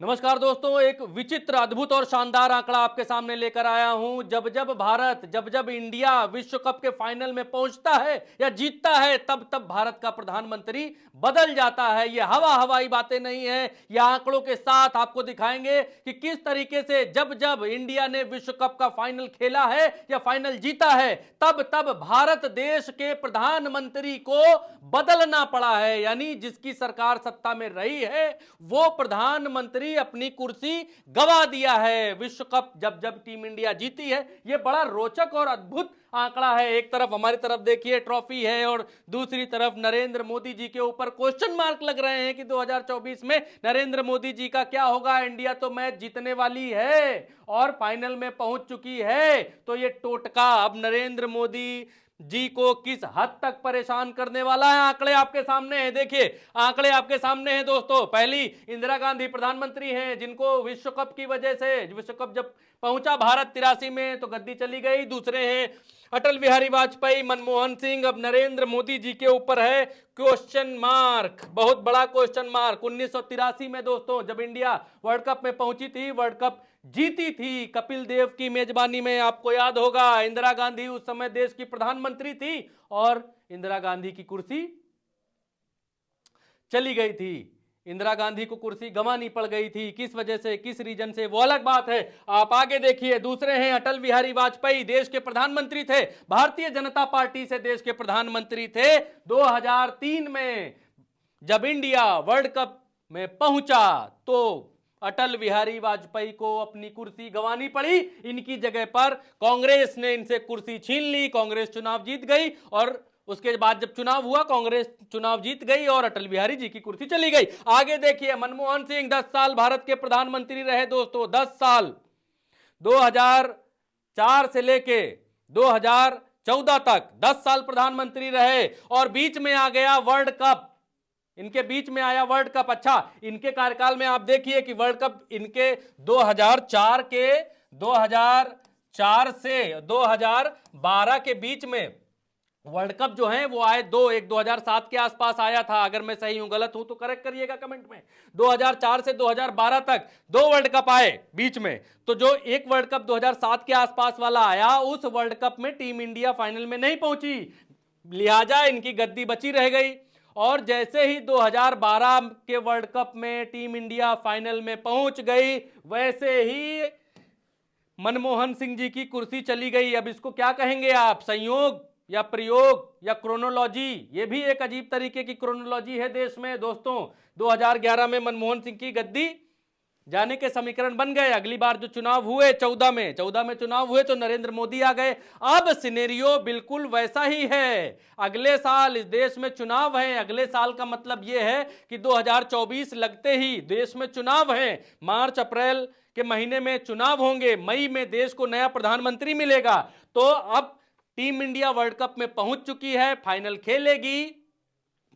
नमस्कार दोस्तों, एक विचित्र, अद्भुत और शानदार आंकड़ा आपके सामने लेकर आया हूं। जब जब इंडिया विश्व कप के फाइनल में पहुंचता है या जीतता है, तब तब भारत का प्रधानमंत्री बदल जाता है। ये हवाई बातें नहीं है, ये आंकड़ों के साथ आपको दिखाएंगे कि किस तरीके से जब जब इंडिया ने विश्व कप का फाइनल खेला है या फाइनल जीता है, तब तब भारत देश के प्रधानमंत्री को बदलना पड़ा है। यानी जिसकी सरकार सत्ता में रही है, वो प्रधानमंत्री अपनी कुर्सी गवा दिया है। विश्व कप जब जब टीम इंडिया जीती है, यह बड़ा रोचक और अद्भुत आंकड़ा है। एक तरफ हमारी तरफ देखिए ट्रॉफी है और दूसरी तरफ नरेंद्र मोदी जी के ऊपर क्वेश्चन मार्क लग रहे हैं कि 2024 में नरेंद्र मोदी जी का क्या होगा। इंडिया तो मैच जीतने वाली है और फाइनल में पहुंच चुकी है, तो यह टोटका अब नरेंद्र मोदी जी को किस हद तक परेशान करने वाला है। आंकड़े आपके सामने हैं, देखिए आंकड़े आपके सामने हैं दोस्तों। पहली इंदिरा गांधी प्रधानमंत्री हैं, जिनको विश्व कप की वजह से, विश्व कप जब पहुंचा भारत 83 में तो गद्दी चली गई। दूसरे हैं अटल बिहारी वाजपेयी, मनमोहन सिंह। अब नरेंद्र मोदी जी के ऊपर है क्वेश्चन मार्क, बहुत बड़ा क्वेश्चन मार्क। 1983 में दोस्तों, जब इंडिया वर्ल्ड कप में पहुंची थी, वर्ल्ड कप जीती थी कपिल देव की मेजबानी में, आपको याद होगा। इंदिरा गांधी उस समय देश की प्रधानमंत्री थी और इंदिरा गांधी की कुर्सी चली गई थी। इंदिरा गांधी को कुर्सी गंवानी पड़ गई थी। किस वजह से, किस रीजन से, वो अलग बात है, आप आगे देखिए। दूसरे हैं अटल बिहारी वाजपेयी, देश के प्रधानमंत्री थे, भारतीय जनता पार्टी से देश के प्रधानमंत्री थे। 2003 में जब इंडिया वर्ल्ड कप में पहुंचा तो अटल बिहारी वाजपेयी को अपनी कुर्सी गंवानी पड़ी। इनकी जगह पर कांग्रेस ने इनसे कुर्सी छीन ली, कांग्रेस चुनाव जीत गई और उसके बाद जब चुनाव हुआ, कांग्रेस चुनाव जीत गई और अटल बिहारी जी की कुर्सी चली गई। आगे देखिए, मनमोहन सिंह 10 साल भारत के प्रधानमंत्री रहे दोस्तों, 10 साल, 2004 से लेके 2014 तक 10 साल प्रधानमंत्री रहे और बीच में आ गया वर्ल्ड कप। इनके बीच में आया वर्ल्ड कप। अच्छा, इनके कार्यकाल में आप देखिए कि वर्ल्ड कप इनके 2004 से 2012 के बीच में वर्ल्ड कप जो है वो आए दो। एक 2007 के आसपास आया था, अगर मैं सही हूं, गलत हूं तो करेक्ट करिएगा कमेंट में। 2004 से 2012 तक 2 वर्ल्ड कप आए बीच में। तो जो एक वर्ल्ड कप 2007 के आसपास वाला आया, उस वर्ल्ड कप में टीम इंडिया फाइनल में नहीं पहुंची, लिहाजा इनकी गद्दी बची रह गई। और जैसे ही 2012 के वर्ल्ड कप में टीम इंडिया फाइनल में पहुंच गई, वैसे ही मनमोहन सिंह जी की कुर्सी चली गई। अब इसको क्या कहेंगे आप, संयोग या प्रयोग या क्रोनोलॉजी? ये भी एक अजीब तरीके की क्रोनोलॉजी है देश में दोस्तों। 2011 में मनमोहन सिंह की गद्दी जाने के समीकरण बन गए। अगली बार जो चुनाव हुए 14 में चुनाव हुए तो नरेंद्र मोदी आ गए। अब सिनेरियो बिल्कुल वैसा ही है। अगले साल इस देश में चुनाव है। अगले साल का मतलब यह है कि 2024 लगते ही देश में चुनाव है। मार्च अप्रैल के महीने में चुनाव होंगे, मई में देश को नया प्रधानमंत्री मिलेगा। तो अब टीम इंडिया वर्ल्ड कप में पहुंच चुकी है, फाइनल खेलेगी।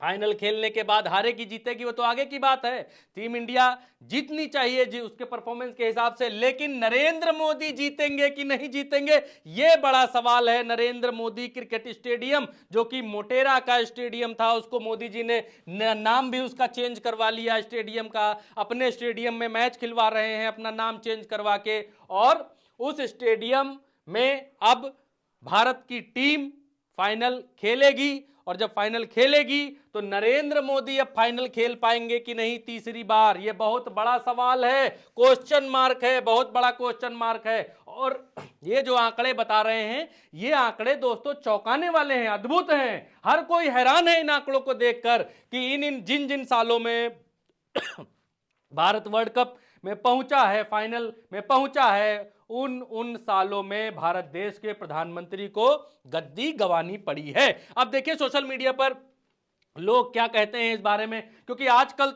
फाइनल खेलने के बाद हारेगी जीतेगी वो तो आगे की बात है। टीम इंडिया जीतनी चाहिए जी उसके परफॉर्मेंस के हिसाब से, लेकिन नरेंद्र मोदी जीतेंगे कि नहीं जीतेंगे, ये बड़ा सवाल है। नरेंद्र मोदी क्रिकेट स्टेडियम, जो कि मोटेरा का स्टेडियम था, उसको मोदी जी ने नाम भी उसका चेंज करवा लिया स्टेडियम का। अपने स्टेडियम में मैच खिलवा रहे हैं अपना नाम चेंज करवा के, और उस स्टेडियम में अब भारत की टीम फाइनल खेलेगी। और जब फाइनल खेलेगी तो नरेंद्र मोदी अब फाइनल खेल पाएंगे कि नहीं तीसरी बार, यह बहुत बड़ा सवाल है, क्वेश्चन मार्क है, बहुत बड़ा क्वेश्चन मार्क है। और ये जो आंकड़े बता रहे हैं, ये आंकड़े दोस्तों चौंकाने वाले हैं, अद्भुत हैं। हर कोई हैरान है इन आंकड़ों को देखकर कि इन जिन सालों में भारत वर्ल्ड कप में पहुंचा है, फाइनल में पहुंचा है, उन सालों में भारत देश के प्रधानमंत्री को गद्दी गंवानी पड़ी है। अब देखिए सोशल मीडिया पर लोग क्या कहते हैं इस बारे में, क्योंकि आजकल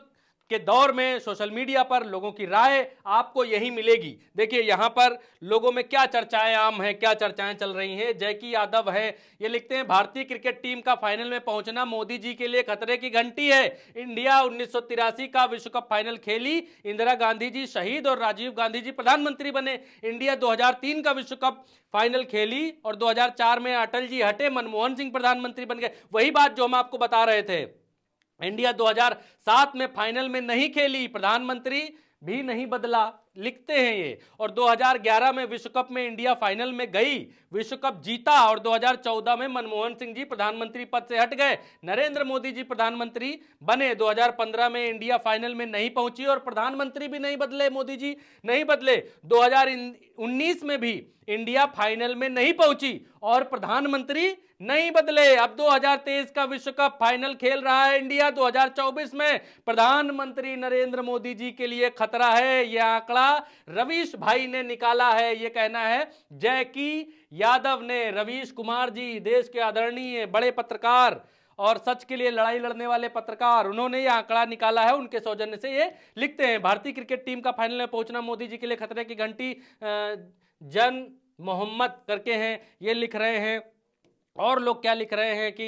के दौर में सोशल मीडिया पर लोगों की राय आपको यही मिलेगी। देखिए यहां पर लोगों में क्या चर्चाएं आम हैं, क्या चर्चाएं चल रही हैं। जयकी यादव है, ये लिखते हैं, भारतीय क्रिकेट टीम का फाइनल में पहुंचना मोदी जी के लिए खतरे की घंटी है। इंडिया 1983 का विश्व कप फाइनल खेली, इंदिरा गांधी जी शहीद और राजीव गांधी जी प्रधानमंत्री बने। इंडिया 2003 का विश्व कप फाइनल खेली और 2004 में अटल जी हटे, मनमोहन सिंह प्रधानमंत्री बन गए। वही बात जो हम आपको बता रहे थे, इंडिया 2007 में फाइनल में नहीं खेली, प्रधानमंत्री भी नहीं बदला, लिखते हैं ये। और 2011 में विश्व कप में इंडिया फाइनल में गई, विश्व कप जीता, और 2014 में मनमोहन सिंह जी प्रधानमंत्री पद से हट गए, नरेंद्र मोदी जी प्रधानमंत्री बने। 2015 में इंडिया फाइनल में नहीं पहुंची और प्रधानमंत्री भी नहीं बदले, मोदी जी नहीं बदले। 2019 में भी इंडिया फाइनल में नहीं पहुंची और प्रधानमंत्री नहीं बदले। अब 2023 का विश्व कप फाइनल खेल रहा है इंडिया, 2024 में प्रधानमंत्री नरेंद्र मोदी जी के लिए खतरा है। यह आंकड़ा रवीश भाई ने निकाला है, यह कहना है जैकी यादव ने। रवीश कुमार जी, देश के आदरणीय बड़े पत्रकार और सच के लिए लड़ाई लड़ने वाले पत्रकार, उन्होंने यह आंकड़ा निकाला है, उनके सौजन्य से ये लिखते हैं। भारतीय क्रिकेट टीम का फाइनल में पहुंचना मोदी जी के लिए खतरे की घंटी, जन मोहम्मद करके हैं, ये लिख रहे हैं। और लोग क्या लिख रहे हैं कि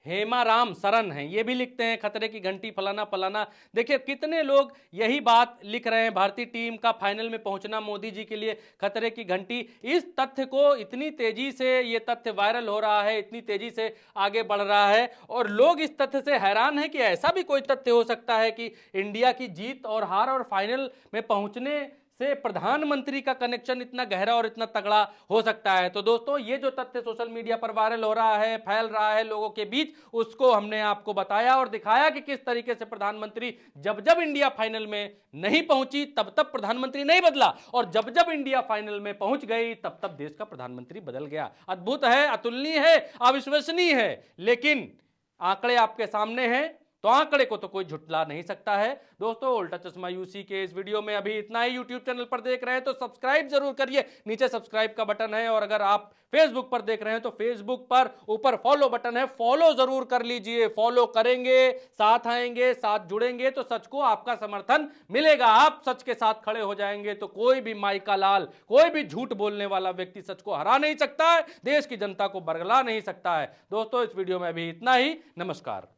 हेमाराम सरन हैं, ये भी लिखते हैं खतरे की घंटी फलाना फलाना। देखिए कितने लोग यही बात लिख रहे हैं, भारतीय टीम का फाइनल में पहुंचना मोदी जी के लिए खतरे की घंटी। इस तथ्य को इतनी तेजी से, ये तथ्य वायरल हो रहा है, इतनी तेजी से आगे बढ़ रहा है और लोग इस तथ्य से हैरान हैं कि ऐसा भी कोई तथ्य हो सकता है कि इंडिया की जीत और हार और फाइनल में पहुंचने से प्रधानमंत्री का कनेक्शन इतना गहरा और इतना तगड़ा हो सकता है। तो दोस्तों, ये जो तथ्य सोशल मीडिया पर वायरल हो रहा है, फैल रहा है लोगों के बीच, उसको हमने आपको बताया और दिखाया कि किस तरीके से प्रधानमंत्री जब जब इंडिया फाइनल में नहीं पहुंची तब तब प्रधानमंत्री नहीं बदला, और जब जब इंडिया फाइनल में पहुंच गई तब तब देश का प्रधानमंत्री बदल गया। अद्भुत है, अतुलनीय है, अविश्वसनीय है, लेकिन आंकड़े आपके सामने हैं तो आंकड़े को तो कोई झुठला नहीं सकता है। दोस्तों, उल्टा चश्मा यूसी के इस वीडियो में अभी इतना ही। यूट्यूब चैनल पर देख रहे हैं तो सब्सक्राइब जरूर करिए, नीचे सब्सक्राइब का बटन है, और अगर आप फेसबुक पर देख रहे हैं तो फेसबुक पर ऊपर फॉलो बटन है, फॉलो जरूर कर लीजिए। फॉलो करेंगे, साथ आएंगे, साथ जुड़ेंगे तो सच को आपका समर्थन मिलेगा। आप सच के साथ खड़े हो जाएंगे तो कोई भी माई का लाल, कोई भी झूठ बोलने वाला व्यक्ति सच को हरा नहीं सकता है, देश की जनता को बरगला नहीं सकता है। दोस्तों, इस वीडियो में अभी इतना ही। नमस्कार।